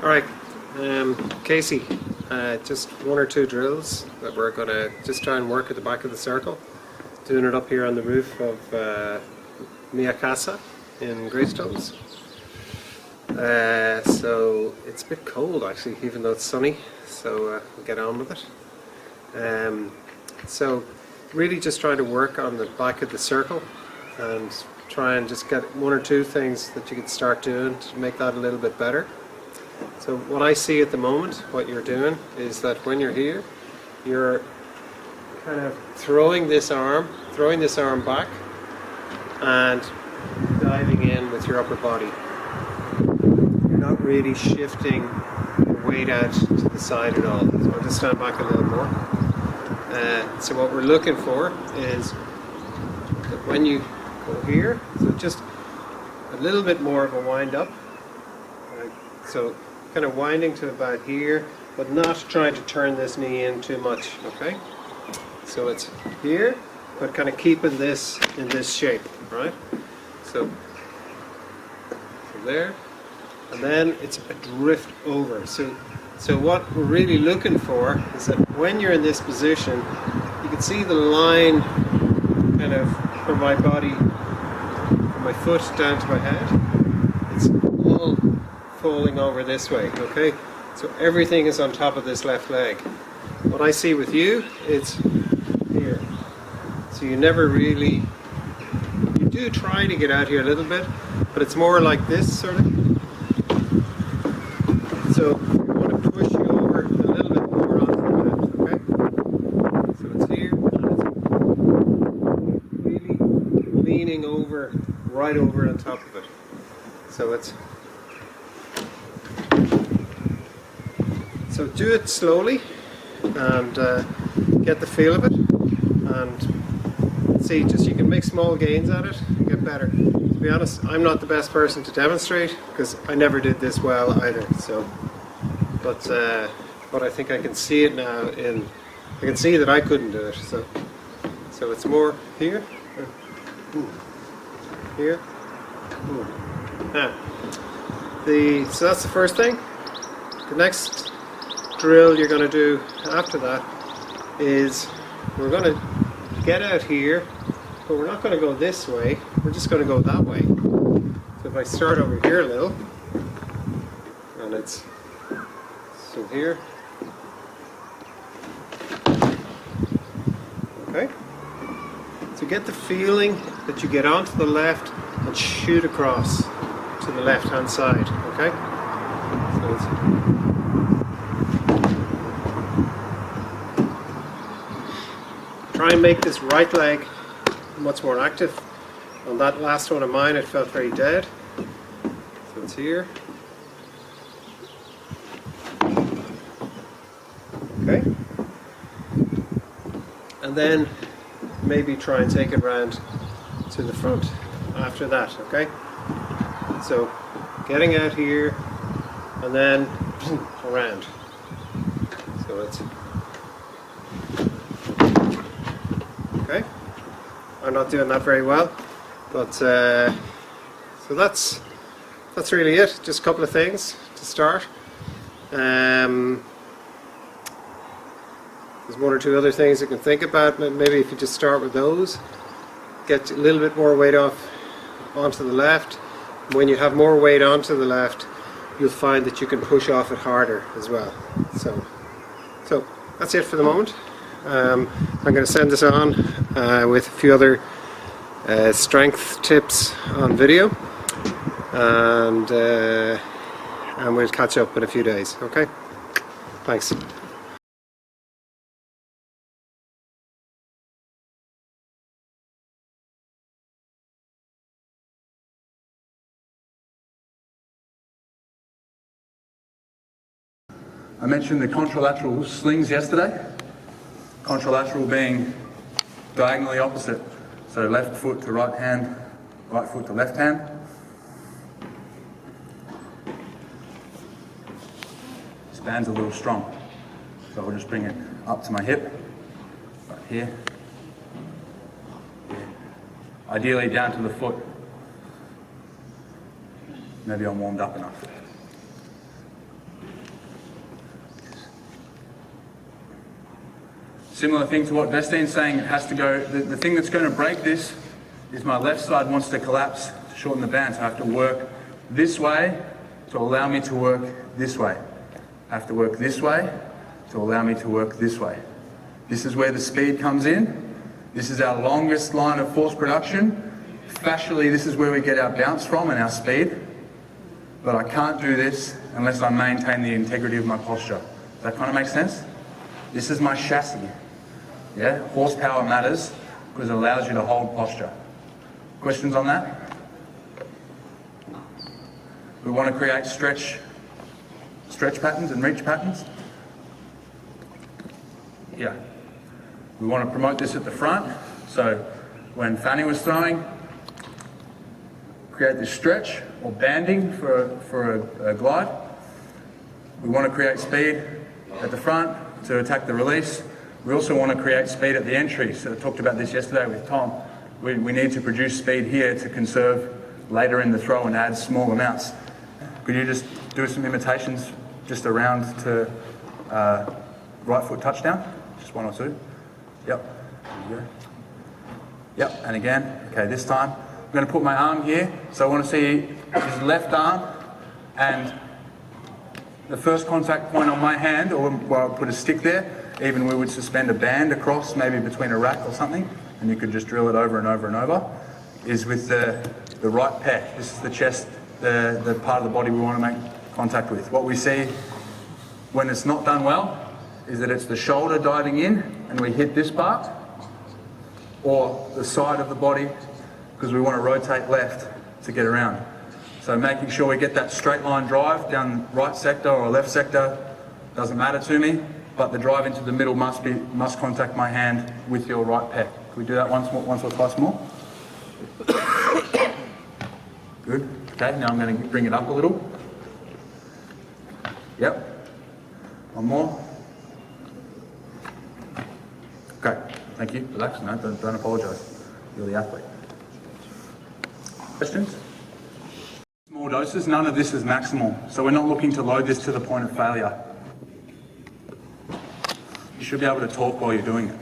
Alright, Casey, just one or two drills that we're going to just try and work at the back of the circle. Doing it up here on the roof of Mia Casa in Greystones. So it's a bit cold actually, even though it's sunny, so we'll get on with it. So really just trying to work on the back of the circle and try and just get one or two things that you can start doing to make that a little bit better. So what I see at the moment, what you're doing, is that when you're here, you're kind of throwing this arm back and diving in with your upper body. You're not really shifting the weight out to the side at all. So I'll just stand back a little more. So what we're looking for is that when you go here, so just a little bit more of a wind up. So kind of winding to about here, but not trying to turn this knee in too much, okay? So it's here, but kind of keeping this in this shape, right? So there, and then it's a drift over. So what we're really looking for is that when you're in this position, you can see the line kind of from my body, from my foot down to my head. It's all falling over this way, okay? So everything is on top of this left leg. What I see with you, it's here. So you never really, you do try to get out here a little bit, but it's more like this sort of. So we want to push you over a little bit more onto the left, okay? So it's here, and it's really leaning over, right over on top of it. So it's, so do it slowly and get the feel of it, and see, just you can make small gains at it and get better. To be honest, I'm not the best person to demonstrate because I never did this well either. So, but I think I can see it now. I can see that I couldn't do it. So it's more here, here. Now, so that's the first thing. The next drill you're going to do after that is we're going to get out here, but we're not going to go this way, we're just going to go that way. So if I start over here a little, and it's so here, okay, so get the feeling that you get onto the left and shoot across to the left hand side, okay? So it's, try and make this right leg much more active. On that last one of mine, it felt very dead. So it's here. Okay. And then maybe try and take it round to the front after that, okay? So getting out here and then around. So it's okay. I'm not doing that very well, but so that's really it. Just a couple of things to start. There's one or two other things you can think about. Maybe if you just start with those, get a little bit more weight off onto the left. When you have more weight onto the left, you'll find that you can push off it harder as well. So that's it for the moment. I'm going to send this on with a few other strength tips on video, and we'll catch up in a few days. Okay? Thanks. I mentioned the contralateral slings yesterday. Contralateral being diagonally opposite. So left foot to right hand, right foot to left hand. This band's a little strong. So I'll just bring it up to my hip, right here. Ideally down to the foot. Maybe I'm warmed up enough. Similar thing to what Vestine's saying, it has to go, the thing that's going to break this is my left side wants to collapse to shorten the band, so I have to work this way to allow me to work this way. I have to work this way to allow me to work this way. This is where the speed comes in. This is our longest line of force production. Fascially, this is where we get our bounce from and our speed. But I can't do this unless I maintain the integrity of my posture. Does that kind of make sense? This is my chassis. Yeah, horsepower matters because it allows you to hold posture. Questions on that? We want to create stretch patterns and reach patterns. Yeah. We want to promote this at the front. So when Fanny was throwing, create this stretch or banding for a glide. We want to create speed at the front to attack the release. We also want to create speed at the entry. So I talked about this yesterday with Tom. We need to produce speed here to conserve later in the throw and add small amounts. Could you just do some imitations just around to right foot touchdown? Just one or two. Yep. There you go. Yep, and again. Okay, this time I'm going to put my arm here. So I want to see his left arm and the first contact point on my hand, or where I'll put a stick there, even we would suspend a band across, maybe between a rack or something, and you could just drill it over and over and over, is with the right pec. This is the chest, the part of the body we want to make contact with. What we see when it's not done well is that it's the shoulder diving in and we hit this part, or the side of the body because we want to rotate left to get around. So making sure we get that straight line drive down right sector or left sector doesn't matter to me, but the drive into the middle must contact my hand with your right pec. Can we do that once or twice more? Good. Okay, now I'm going to bring it up a little. Yep. One more. Okay, thank you. Relax, no, don't apologise. You're the athlete. Questions? Small doses, none of this is maximal, so we're not looking to load this to the point of failure. You should be able to talk while you're doing it.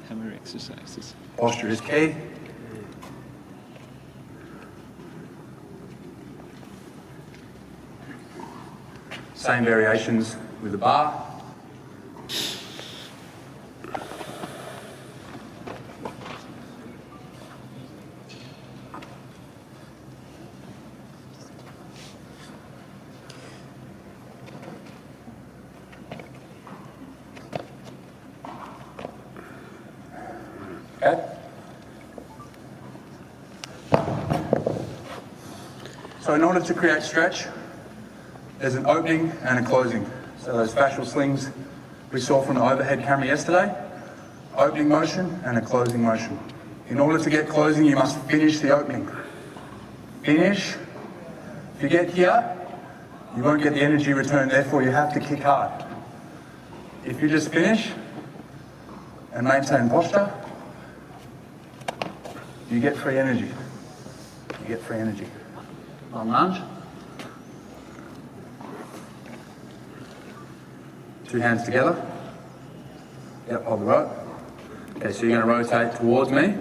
Hammer exercises. Posture is key. Same variations with the bar. Okay. So in order to create stretch, there's an opening and a closing. So those fascial slings we saw from the overhead camera yesterday, opening motion and a closing motion. In order to get closing, you must finish the opening. Finish. If you get here, you won't get the energy return, therefore you have to kick hard. If you just finish and maintain posture, you get free energy. You get free energy. Long lunge. Two hands together. Yep, hold the rope. Okay, so you're going to rotate towards me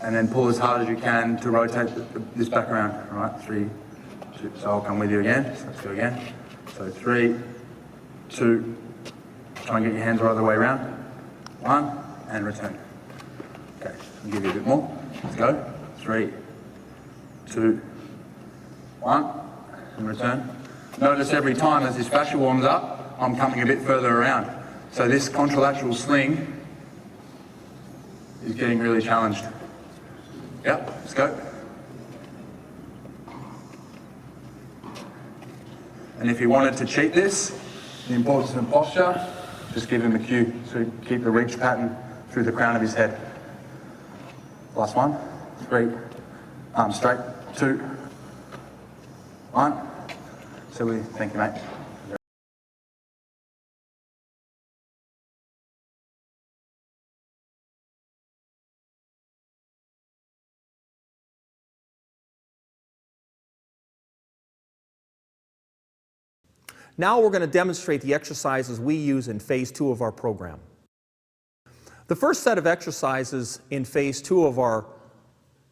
and then pull as hard as you can to rotate this back around. All right, 3, 2, so I'll come with you again. So let's go again. So 3, 2, try and get your hands right the way around. 1, and return. Okay, I'll give you a bit more. Let's go. 3, 2, 1, and return. Notice every time as this fascia warms up, I'm coming a bit further around. So this contralateral sling is getting really challenged. Yep, let's go. And if you wanted to cheat this, the importance of posture, just give him a cue. So keep the reach pattern through the crown of his head. Last one. 3, arms straight. 2, 1. So thank you, mate. Now we're going to demonstrate the exercises we use in phase 2 of our program. The first set of exercises in phase 2 of our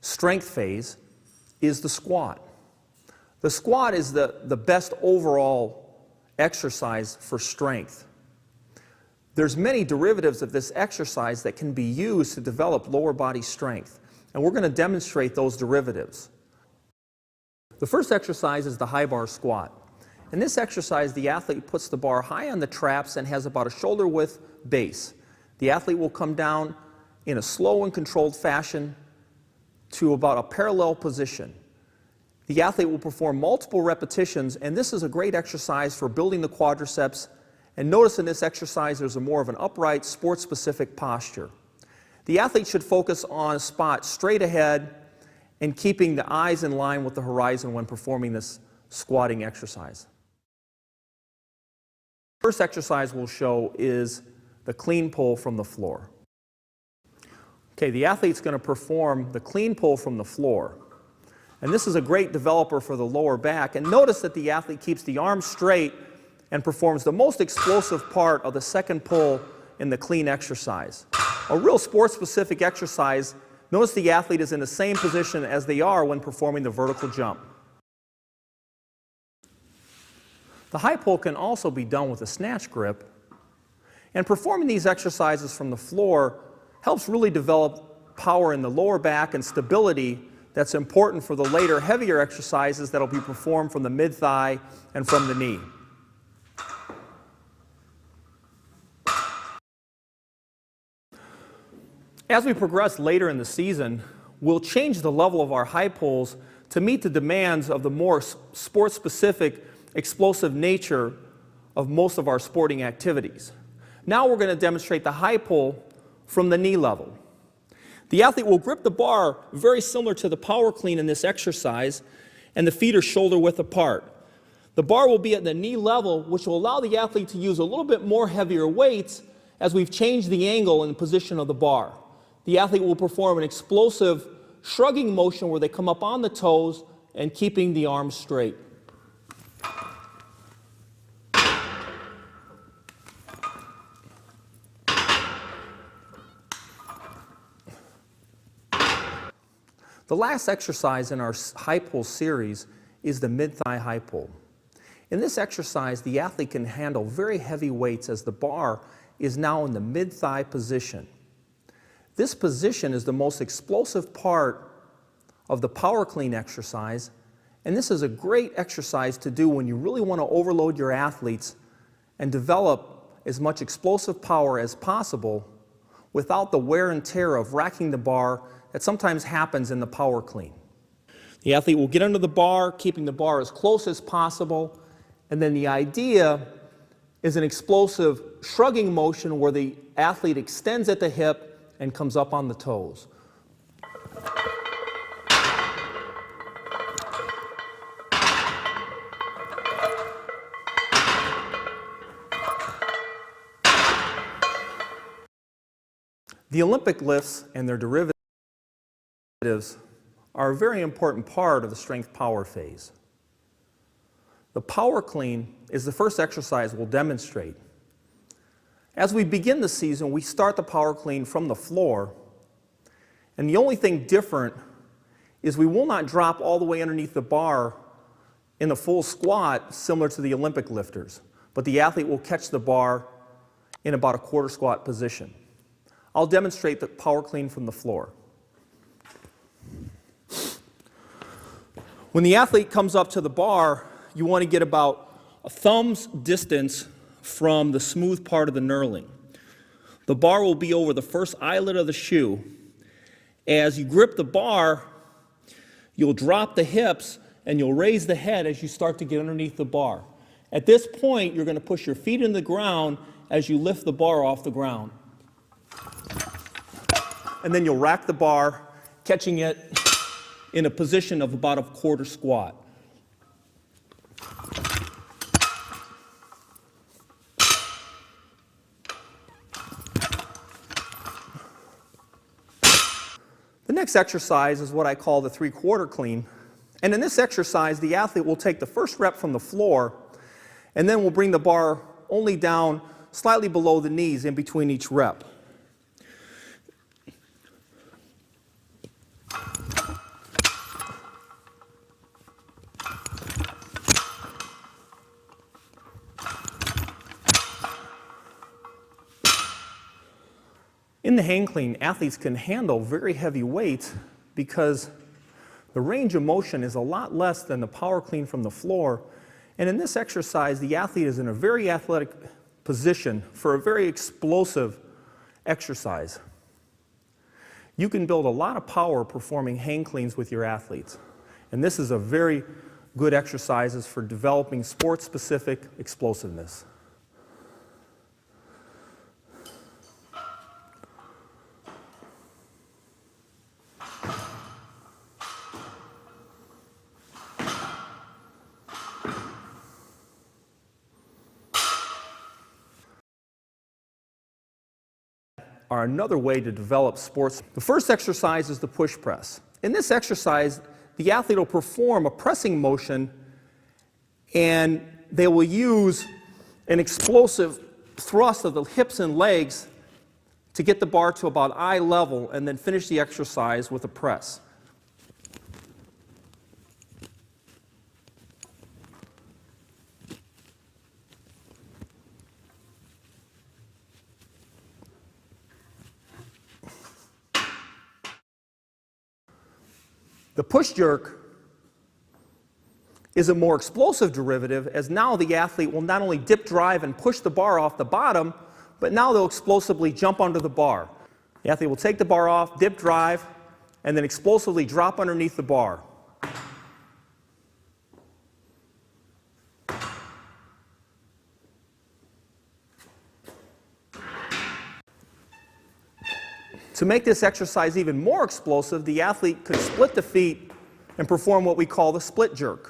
strength phase is the squat. The squat is the best overall exercise for strength. There's many derivatives of this exercise that can be used to develop lower body strength, and we're going to demonstrate those derivatives. The first exercise is the high bar squat. In this exercise, the athlete puts the bar high on the traps and has about a shoulder width base. The athlete will come down in a slow and controlled fashion to about a parallel position. The athlete will perform multiple repetitions, and this is a great exercise for building the quadriceps. And notice in this exercise there's more of an upright, sport-specific posture. The athlete should focus on a spot straight ahead and keeping the eyes in line with the horizon when performing this squatting exercise. The first exercise we'll show is the clean pull from the floor. Okay, the athlete's going to perform the clean pull from the floor. And this is a great developer for the lower back. And notice that the athlete keeps the arms straight and performs the most explosive part of the second pull in the clean exercise. A real sport-specific exercise. Notice the athlete is in the same position as they are when performing the vertical jump. The high pull can also be done with a snatch grip. And performing these exercises from the floor helps really develop power in the lower back and stability that's important for the later, heavier exercises that will be performed from the mid-thigh and from the knee. As we progress later in the season, we'll change the level of our high pulls to meet the demands of the more sport-specific, explosive nature of most of our sporting activities. Now we're going to demonstrate the high pull from the knee level. The athlete will grip the bar very similar to the power clean in this exercise, and the feet are shoulder width apart. The bar will be at the knee level, which will allow the athlete to use a little bit more heavier weights as we've changed the angle and position of the bar. The athlete will perform an explosive shrugging motion where they come up on the toes and keeping the arms straight. The last exercise in our high pull series is the mid-thigh high pull. In this exercise, the athlete can handle very heavy weights as the bar is now in the mid-thigh position. This position is the most explosive part of the power clean exercise, and this is a great exercise to do when you really want to overload your athletes and develop as much explosive power as possible without the wear and tear of racking the bar that sometimes happens in the power clean. The athlete will get under the bar, keeping the bar as close as possible, and then the idea is an explosive shrugging motion where the athlete extends at the hip and comes up on the toes. The Olympic lifts and their derivatives are a very important part of the strength power phase. The power clean is the first exercise we'll demonstrate. As we begin the season, we start the power clean from the floor, and the only thing different is we will not drop all the way underneath the bar in the full squat similar to the Olympic lifters, but the athlete will catch the bar in about a quarter squat position. I'll demonstrate the power clean from the floor. When the athlete comes up to the bar, you want to get about a thumb's distance from the smooth part of the knurling. The bar will be over the first eyelid of the shoe. As you grip the bar, you'll drop the hips and you'll raise the head as you start to get underneath the bar. At this point, you're going to push your feet in the ground as you lift the bar off the ground. And then you'll rack the bar, catching it in a position of about a quarter squat. The next exercise is what I call the three-quarter clean. And in this exercise, the athlete will take the first rep from the floor, And then we'll bring the bar only down slightly below the knees in between each rep. In the hang clean, athletes can handle very heavy weights because the range of motion is a lot less than the power clean from the floor. And in this exercise, the athlete is in a very athletic position for a very explosive exercise. You can build a lot of power performing hang cleans with your athletes. And this is a very good exercise for developing sport-specific explosiveness. Are another way to develop sports. The first exercise is the push press. In this exercise, the athlete will perform a pressing motion and they will use an explosive thrust of the hips and legs to get the bar to about eye level and then finish the exercise with a press. The push jerk is a more explosive derivative, as now the athlete will not only dip drive and push the bar off the bottom, but now they'll explosively jump under the bar. The athlete will take the bar off, dip drive, and then explosively drop underneath the bar. To make this exercise even more explosive, the athlete could split the feet and perform what we call the split jerk.